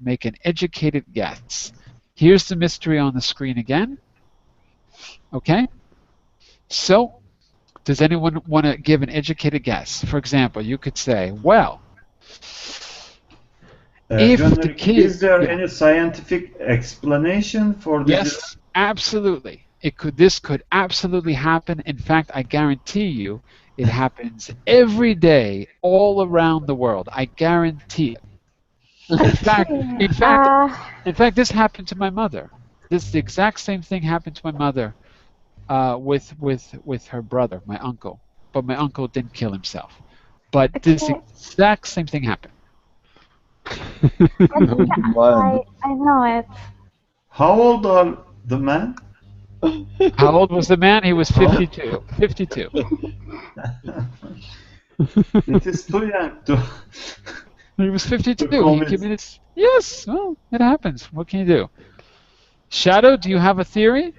make an educated guess. Here's the mystery on the screen again. Okay? So, does anyone want to give an educated guess? For example, you could say, well, if the Jon-Eric, kid. is there Yeah. any scientific explanation for this? Yes, absolutely. This could absolutely happen. In fact, I guarantee you it happens every day all around the world. I guarantee it. In fact, Okay. in fact, in fact, this happened to my mother. The exact same thing happened to my mother with her brother, my uncle. But my uncle didn't kill himself. But this Okay. exact same thing happened. I think Man. I know it. How old are the men? How old was the man? He was 52. 52. It is too young to. He was 52. He commit. committed. Yes, well, it happens. What can you do? Shadow, do you have a theory?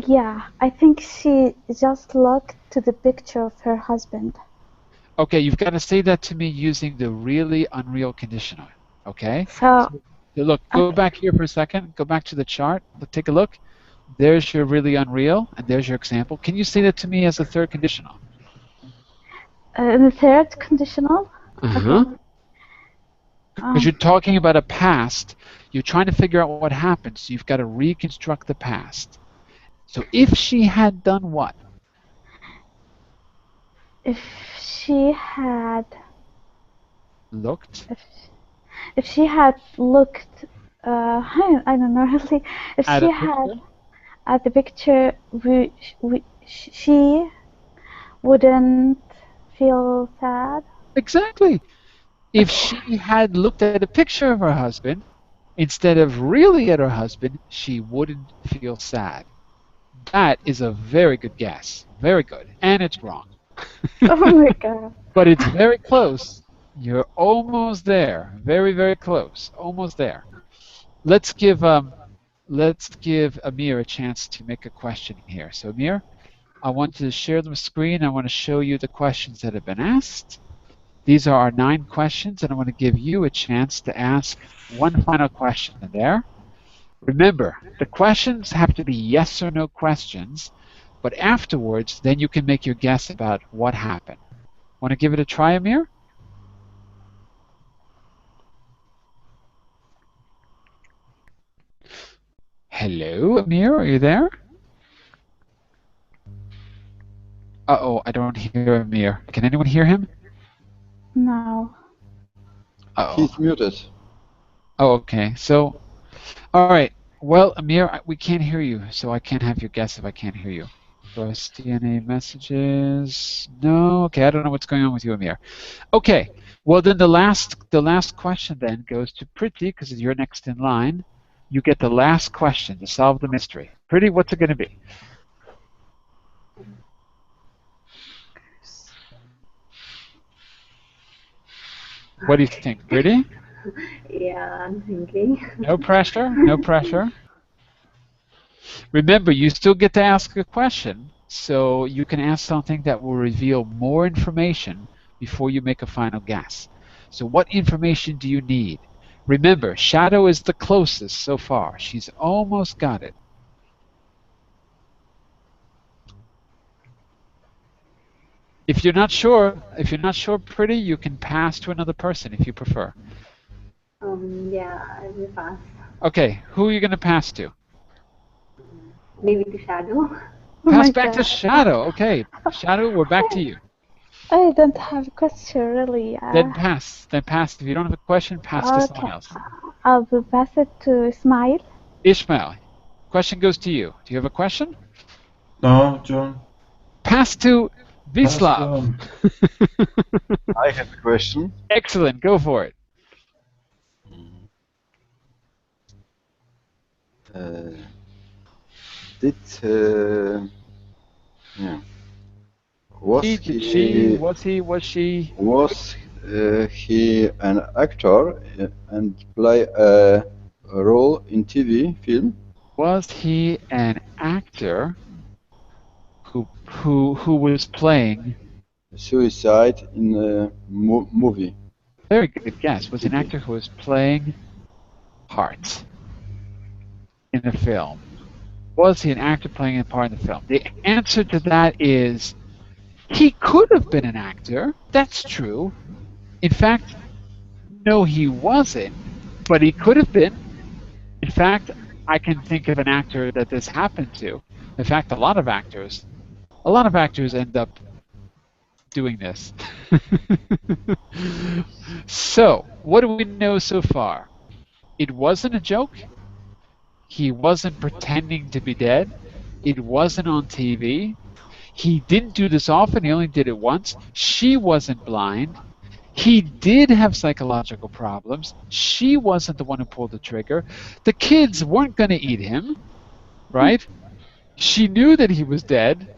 Yeah, I think she just looked to the picture of her husband. Okay, you've got to say that to me using the really unreal conditional. Okay? So, So look, go back here for a second. Go back to the chart. Take a look. There's your really unreal, and there's your example. Can you say that to me as a third conditional? the third conditional. Uh-huh. Okay. Because you're talking about a past. You're trying to figure out what happened, so you've got to reconstruct the past. So if she had done what? If she had Looked if she had looked, I don't know really. If at she a had picture? at the picture, she wouldn't feel sad. Exactly. If she had looked at a picture of her husband instead of really at her husband, she wouldn't feel sad. That is a very good guess. Very good. And it's wrong. Oh my god. But it's very close. You're almost there. Very, very close. Almost there. Let's give Amir a chance to make a question here. So Amir, I want to share the screen. I want to show you the questions that have been asked. These are our 9 questions, and I want to give you a chance to ask one final question in there. Remember, the questions have to be yes or no questions, but afterwards, then you can make your guess about what happened. Want to give it a try, Amir? Hello, Amir, are you there? Uh-oh, I don't hear Amir. Can anyone hear him? No. Uh-oh. He's muted. Oh, okay. So, all right. Well, Amir, we can't hear you, so I can't have your guess if I can't hear you. Do I see any messages? No. Okay, I don't know what's going on with you, Amir. Okay. Well, then the last question then goes to Priti because you're next in line. You get the last question to solve the mystery. Priti, what's it going to be? What do you think, Priti? Yeah, I'm thinking. No pressure. No pressure. Remember, you still get to ask a question, so you can ask something that will reveal more information before you make a final guess. So what information do you need? Remember, Shadow is the closest so far. She's almost got it. If you're not sure, Pretty, you can pass to another person if you prefer. Yeah, I will pass. Okay, who are you going to pass to? Maybe to Shadow. Oh Pass my back to God. Shadow. Okay, Shadow, we're back to you. I don't have a question really. Then pass. If you don't have a question, pass to someone Okay. else. I will pass it to Ismail. Ishmael, question goes to you. Do you have a question? No, John. Pass to Vislav. I have a question. Excellent, go for it. Yeah. Was he an actor and play a role in TV film? Was he an actor who was playing Suicide in a movie. Very good guess. Was an actor who was playing parts in the film. Was he an actor playing a part in the film? The answer to that is he could have been an actor. That's true. In fact, no, he wasn't, but he could have been. In fact, I can think of an actor that this happened to. In fact, a lot of actors end up doing this. So, what do we know so far? It wasn't a joke. He wasn't pretending to be dead. It wasn't on TV. He didn't do this often. He only did it once. She wasn't blind. He did have psychological problems. She wasn't the one who pulled the trigger. The kids weren't going to eat him, right? She knew that he was dead,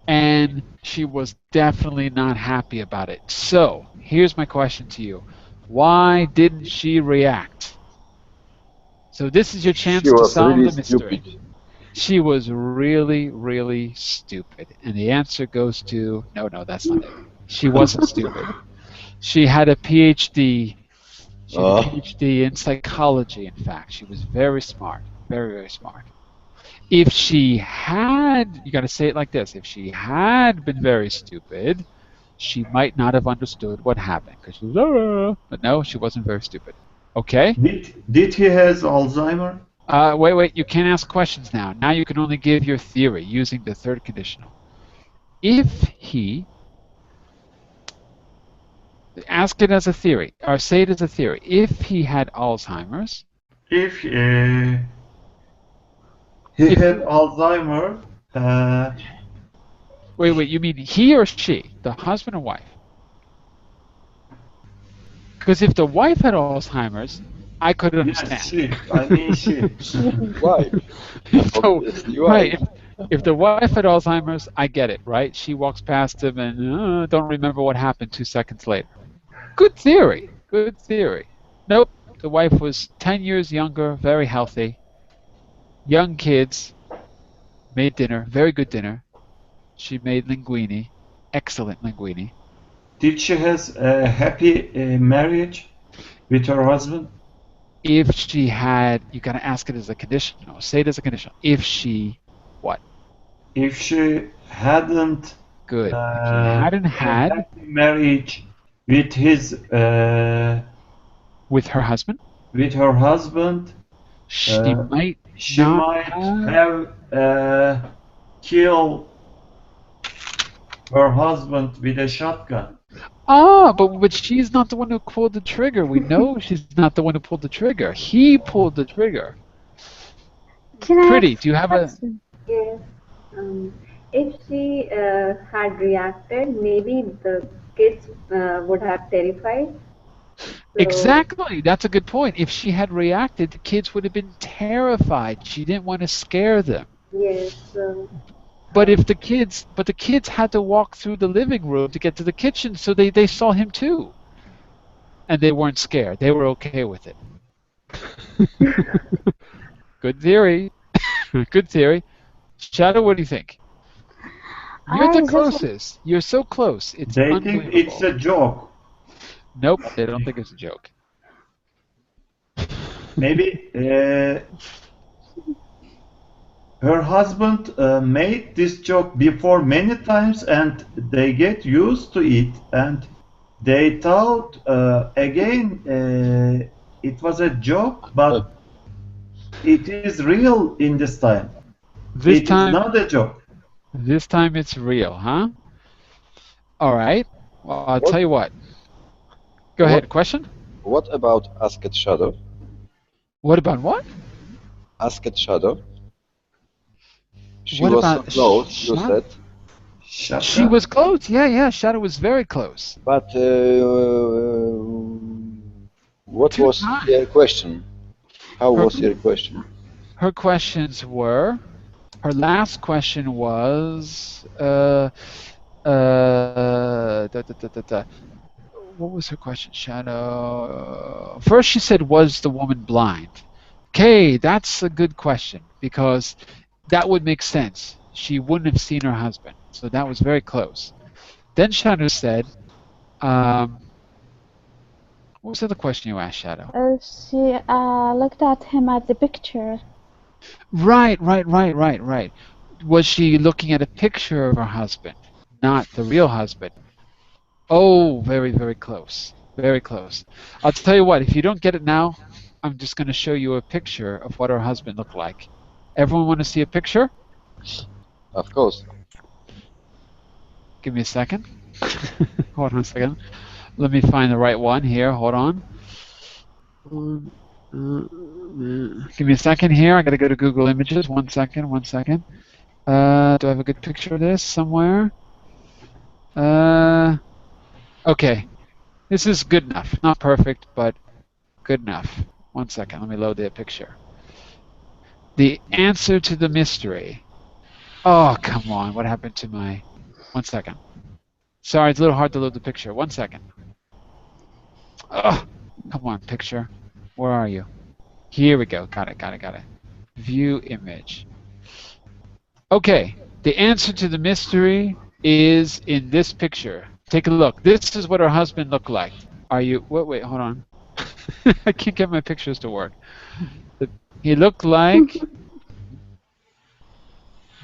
and she was definitely not happy about it. So, here's my question to you. Why didn't she react? So this is your chance to solve the mystery. Stupid. She was really, really stupid. And the answer goes to, no, that's not it. She wasn't stupid. She had a PhD. She had a PhD in psychology, in fact. She was very smart. Very, very smart. If she had, you got to say it like this, if she had been very stupid, she might not have understood what happened. Because she was, but no, she wasn't very stupid. Okay? Did he has Alzheimer? Wait, you can't ask questions now. Now you can only give your theory using the third conditional. If he, ask it as a theory, or say it as a theory. If he had Alzheimer's. If he had Alzheimer. Wait, you mean he or she? The husband or wife? Because if the wife had Alzheimer's, I could understand. Yes, she. I mean she. Why? So, right, if the wife had Alzheimer's, I get it, right? She walks past him and don't remember what happened 2 seconds later. Good theory. Nope, the wife was 10 years younger, very healthy, young kids, made dinner, very good dinner. She made linguine, excellent linguine. Did she has a happy marriage with her husband? If she had, you got to ask it as a conditional. Say it as a conditional. If she, what? If she hadn't Good. If she hadn't a had happy marriage with his with her husband, with her husband, she might she not might have. have killed her husband with a shotgun. Ah, but she's not the one who pulled the trigger. We know she's not the one who pulled the trigger. He pulled the trigger. Can I Pretty, ask do you a have a question? Yes. If she had reacted, maybe the kids would have terrified. So exactly? That's a good point. If she had reacted, the kids would have been terrified. She didn't want to scare them. yes. But the kids had to walk through the living room to get to the kitchen, so they saw him too. And they weren't scared. They were okay with it. Good theory. Good theory. Shadow, what do you think? You're the I just closest. You're so close. It's They think it's unbelievable. a joke. Nope, they don't think it's a joke. Maybe her husband made this joke before many times and they get used to it and they thought again it was a joke, but it is real in this time. This It is time, not a joke. this time it's real, huh? All right. Well, I'll What tell you what. Go what ahead. Question? what about Asked Shadow? What about what? Asked Shadow. She What was so about close, you Shadow? said, Shut She up. was close. Yeah. Shadow was very close. but what Two was times. your question? How Her was your question? her questions were. Her last question was. What was her question, Shadow? First, she said, "Was the woman blind?" Okay, that's a good question because that would make sense. She wouldn't have seen her husband, so that was very close. Then Shadow said, "What was the other question you asked, Shadow?" she looked at him at the picture. Right. Was she looking at a picture of her husband, not the real husband? Oh, very close. Very close. I'll tell you what, if you don't get it now, I'm just going to show you a picture of what her husband looked like. Everyone want to see a picture? Of course. Give me a second. Hold on a second. Let me find the right one here. Hold on. Give me a second here. I got to go to Google Images. One second. Do I have a good picture of this somewhere? Okay. This is good enough. Not perfect, but good enough. One second. Let me load the picture. The answer to the mystery. Oh, come on. What happened to my... One second. Sorry, it's a little hard to load the picture. One second. Oh, come on, picture. Where are you? Here we go. Got it. View image. Okay. The answer to the mystery is in this picture. Take a look. This is what her husband looked like. Are you... Wait, hold on. I can't get my pictures to work. He looked like...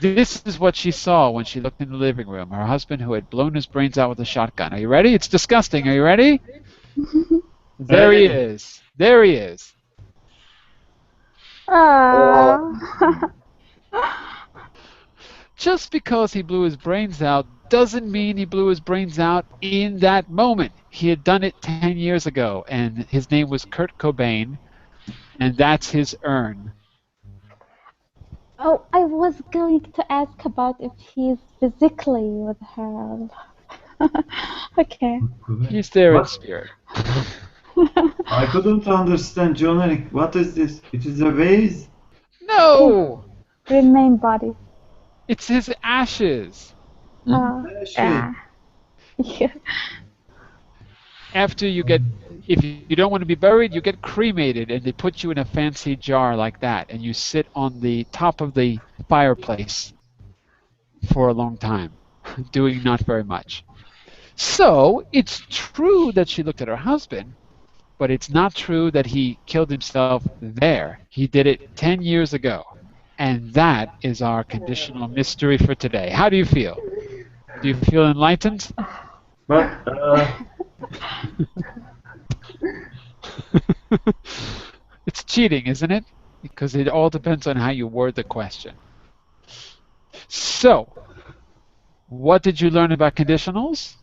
This is what she saw when she looked in the living room. Her husband who had blown his brains out with a shotgun. Are you ready? It's disgusting. Are you ready? There he Ready? is. There he is. Ah. Just because he blew his brains out doesn't mean he blew his brains out in that moment. He had done it 10 years ago, and his name was Kurt Cobain, and that's his urn. Oh, I was going to ask about if he's physically with her. Okay. He's there in What? spirit. I couldn't understand, Jon-Eric. What is this? It is a vase? No! Remain body. It's his ashes. Ashes. Yeah. Yeah. After you get, if you don't want to be buried, you get cremated and they put you in a fancy jar like that and you sit on the top of the fireplace for a long time, doing not very much. So it's true that she looked at her husband, but it's not true that he killed himself there. He did it 10 years ago. And that is our conditional mystery for today. How do you feel? Do you feel enlightened? But It's cheating, isn't it? Because it all depends on how you word the question. So, what did you learn about conditionals?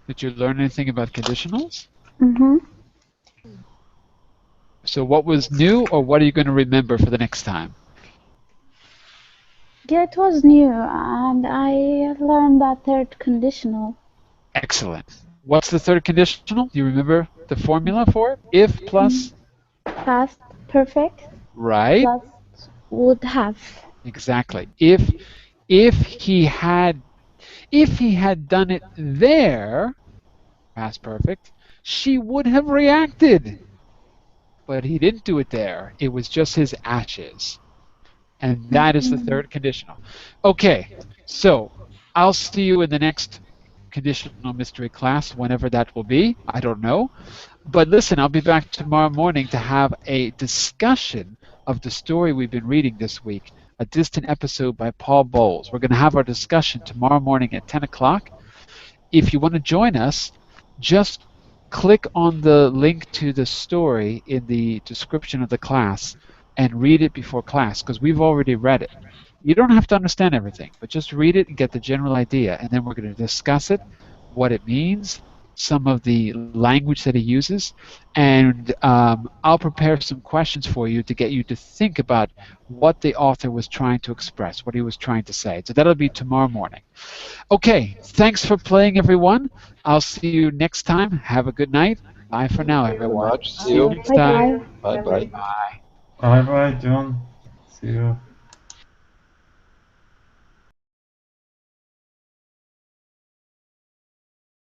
Did you learn anything about conditionals? Mm-hmm. So what was new, or what are you going to remember for the next time? Yeah, it was new, and I learned that third conditional. Excellent. What's the third conditional? Do you remember the formula for it? If plus? Past perfect Right. plus would have. Exactly. If he had done it there, past perfect, she would have reacted. But he didn't do it there. It was just his ashes. And that is the third conditional. Okay, so I'll see you in the next conditional mystery class, whenever that will be. I don't know. But listen, I'll be back tomorrow morning to have a discussion of the story we've been reading this week, A Distant Episode by Paul Bowles. We're going to have our discussion tomorrow morning at 10 o'clock. If you want to join us, just click on the link to the story in the description of the class and read it before class, because we've already read it. You don't have to understand everything, but just read it and get the general idea, and then we're going to discuss it, what it means, some of the language that he uses, and I'll prepare some questions for you to get you to think about what the author was trying to express, what he was trying to say. So that'll be tomorrow morning. Okay, thanks for playing, everyone. I'll see you next time. Have a good night. Bye for now, Thank you very everyone. much. See See you you. next Bye time. bye. Bye bye. Bye. bye bye, John. See you.